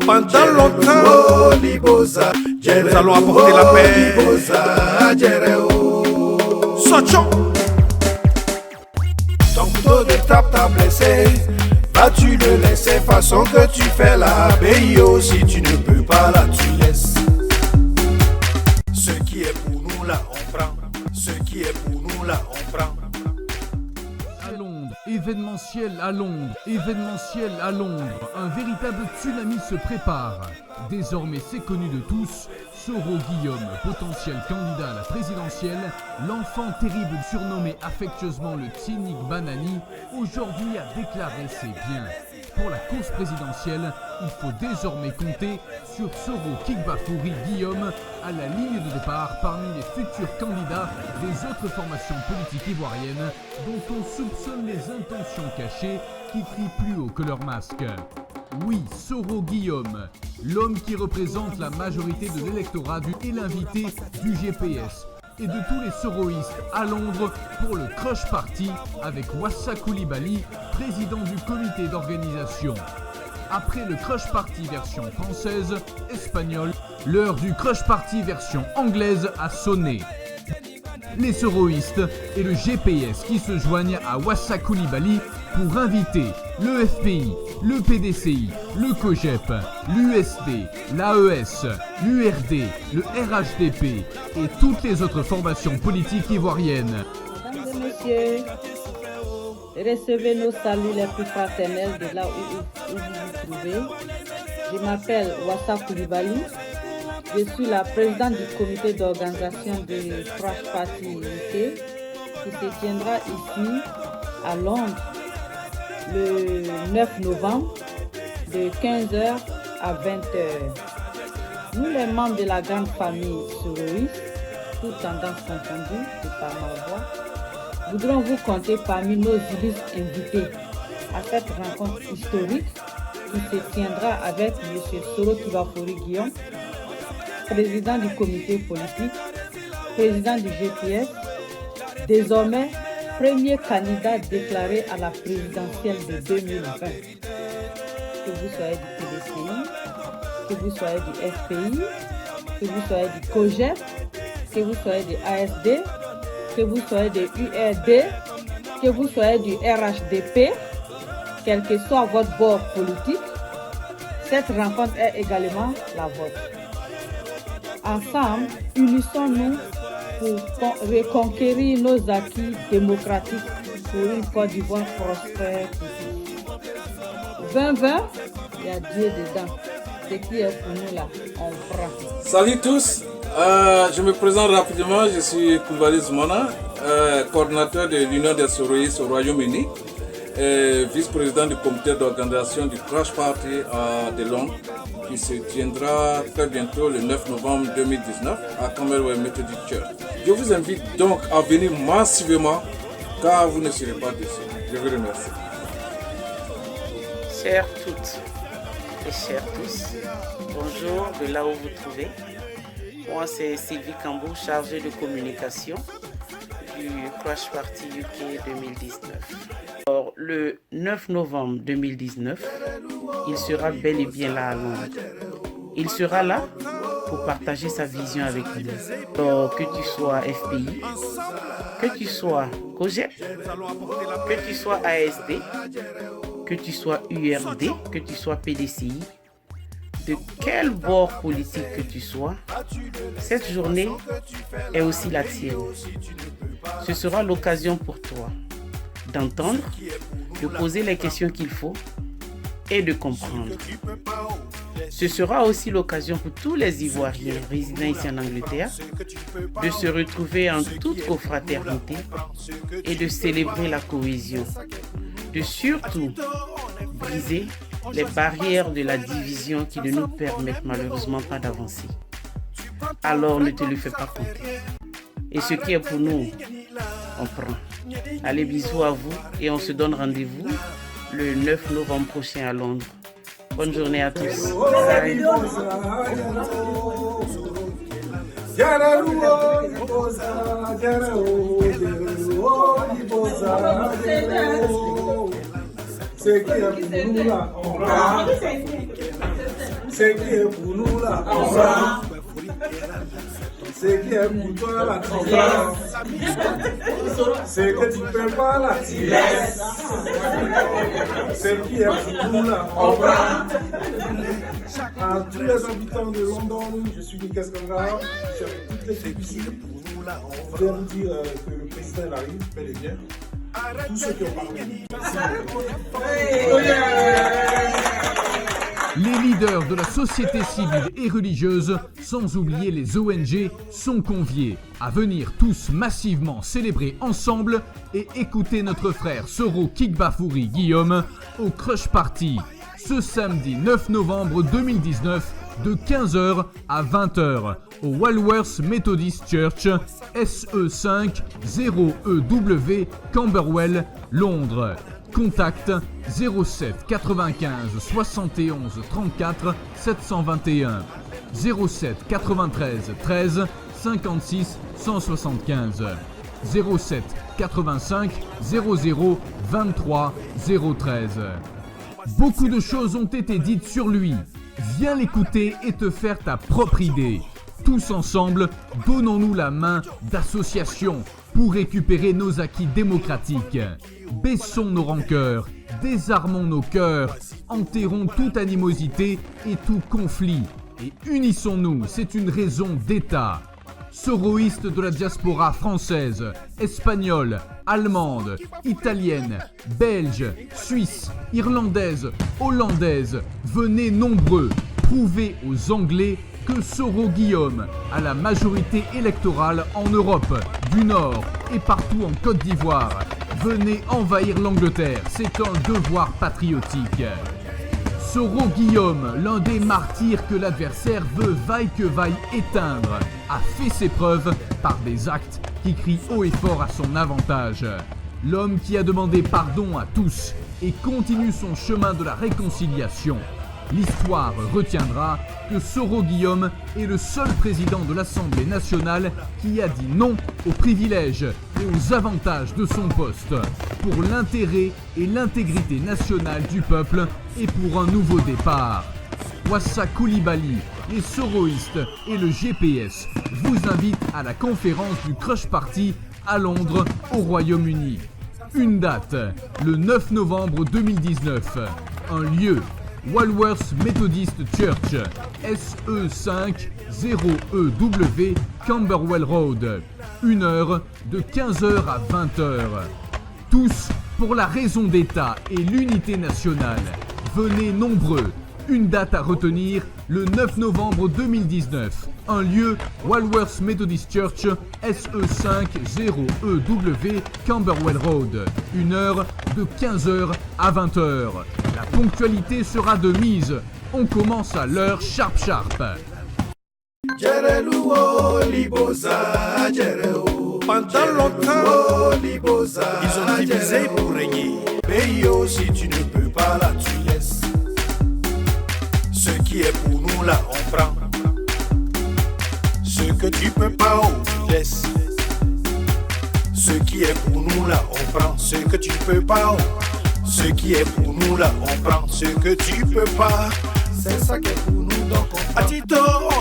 Pendant longtemps, nous allons apporter la paix. Sochons. Ton couteau de trappe t'a blessé. Vas-tu le laisser façon que tu fais la BIO? Si tu ne peux pas là, tu laisses. Ce qui est pour nous là, on prend. Ce qui est pour nous là, on prend. À Londres, événementiel à Londres, événementiel à Londres. Un véritable tsunami se prépare. Désormais, c'est connu de tous. Soro Guillaume, potentiel candidat à la présidentielle, l'enfant terrible surnommé affectueusement le cynique Banani, aujourd'hui a déclaré ses biens. Pour la course présidentielle, il faut désormais compter sur Soro Kigbafouri Guillaume à la ligne de départ parmi les futurs candidats des autres formations politiques ivoiriennes dont on soupçonne les intentions cachées qui crient plus haut que leur masque. Oui, Soro Guillaume, l'homme qui représente la majorité de l'électorat et l'invité du GPS et de tous les soroïstes à Londres pour le Crush Party avec Wassa Koulibaly, président du comité d'organisation. Après le Crush Party version française, espagnole, l'heure du Crush Party version anglaise a sonné. Les soroïstes et le GPS qui se joignent à Wassa Koulibaly pour inviter le FPI, le PDCI, le COGEP, l'USD, l'AES, l'URD, le RHDP et toutes les autres formations politiques ivoiriennes. Mesdames et messieurs, recevez nos saluts les plus fraternels de là où vous vous trouvez. Je m'appelle Wassa Koulibaly. Je suis la présidente du comité d'organisation du Crush Party UK qui se tiendra ici à Londres le 9 novembre de 15h à 20h. Nous, les membres de la grande famille soroïste, toutes tendances confondues, de par ma voix, voudrons vous compter parmi nos illustres invités à cette rencontre historique qui se tiendra avec M. Soro Kigbafouri Guillaume, président du comité politique, président du GPS, désormais premier candidat déclaré à la présidentielle de 2020. Que vous soyez du PDCI, que vous soyez du FPI, que vous soyez du COGEP, que vous soyez du ASD, que vous soyez du URD, que vous soyez du RHDP, quel que soit votre bord politique, cette rencontre est également la vôtre. Ensemble, unissons-nous pour reconquérir nos acquis démocratiques pour une Côte d'Ivoire prospère. 2020, il y a Dieu dedans. Ce qui est pour nous là, on prend. Salut tous, je me présente rapidement, je suis Koulibaly Zoumana, coordinateur de l'Union des soroïstes au Royaume-Uni, vice-président du comité d'organisation du Crush Party de Londres, qui se tiendra très bientôt le 9 novembre 2019 à Camberwell Methodist Church. Je vous invite donc à venir massivement car vous ne serez pas déçus. Je vous remercie. Chères toutes et chers tous, bonjour de là où vous trouvez. Moi c'est Sylvie Cambou, chargée de communication du Crush Party UK 2019. Alors, le 9 novembre 2019, il sera bel et bien là à Londres. Il sera là pour partager sa vision avec nous. Alors, que tu sois FPI, que tu sois COGEP, que tu sois ASD, que tu sois URD, que tu sois PDCI, de quel bord politique que tu sois, cette journée est aussi la tienne. Ce sera l'occasion pour toi d'entendre, de poser les questions qu'il faut et de comprendre. Ce sera aussi l'occasion pour tous les Ivoiriens résidant ici en Angleterre de se retrouver en toute confraternité et de célébrer la cohésion, de surtout briser les barrières de la division qui ne nous permettent malheureusement pas d'avancer. Alors ne te le fais pas compter. Et ce qui est pour nous, on prend. Allez, bisous à vous et on se donne rendez-vous le 9 novembre prochain à Londres. Bonne journée à tous. Bye. Ce qui est pour nous là, on prend. Ce qui est pour nous là, on prend. Ce qui est pour toi là, tu prends. Ce que tu peux pas là, tu laisses. Ce qui est pour nous là, on prend. À tous les habitants de London, je suis Nicolas Kanga, je suis avec toutes les équipes. Je viens vous dire que le président arrive, bel et bien. Tous ceux qui ont parlé. Les leaders de la société civile et religieuse, sans oublier les ONG, sont conviés à venir tous massivement célébrer ensemble et écouter notre frère Soro Kigbafouri Guillaume au Crush Party ce samedi 9 novembre 2019 de 15h à 20h au Walworth Methodist Church, SE5 0EW, Camberwell, Londres. Contact 07 95 71 34 721 07 93 13 56 175 07 85 00 23 013. Beaucoup de choses ont été dites sur lui. Viens l'écouter et te faire ta propre idée. Tous ensemble, donnons-nous la main d'association pour récupérer nos acquis démocratiques. Baissons nos rancœurs, désarmons nos cœurs, enterrons toute animosité et tout conflit. Et unissons-nous, c'est une raison d'État. Soroïstes de la diaspora française, espagnole, allemande, italienne, belge, suisse, irlandaise, hollandaise, venez nombreux, prouvez aux Anglais que Soro Guillaume a la majorité électorale en Europe du Nord et partout en Côte d'Ivoire. Venez envahir l'Angleterre, c'est un devoir patriotique. Soro Guillaume, l'un des martyrs que l'adversaire veut vaille que vaille éteindre, a fait ses preuves par des actes qui crient haut et fort à son avantage. L'homme qui a demandé pardon à tous et continue son chemin de la réconciliation. L'histoire retiendra que Soro Guillaume est le seul président de l'Assemblée nationale qui a dit non aux privilèges et aux avantages de son poste, pour l'intérêt et l'intégrité nationale du peuple et pour un nouveau départ. Wassa Coulibaly, les Soroïstes et le GPS vous invitent à la conférence du Crush Party à Londres, au Royaume-Uni. Une date, le 9 novembre 2019. Un lieu, Walworth Methodist Church, SE5 0EW, Camberwell Road. 1 heure de 15h à 20h. Tous pour la raison d'État et l'unité nationale. Venez nombreux. Une date à retenir, le 9 novembre 2019. Un lieu, Walworth Methodist Church, SE5 0EW, Camberwell Road. 1 heure de 15h à 20h. La ponctualité sera de mise. On commence à l'heure sharp. Pendant longtemps, ils ont divisé pour régner. Mais si tu ne peux pas là, tu laisses. Ce qui est pour nous là, on prend. Ce que tu peux pas, on laisse. Ce qui est pour nous là, on prend. Ce que tu peux pas, ce qui est pour nous là, on prend. Ce que tu peux pas, c'est ça qui est pour nous donc on prend.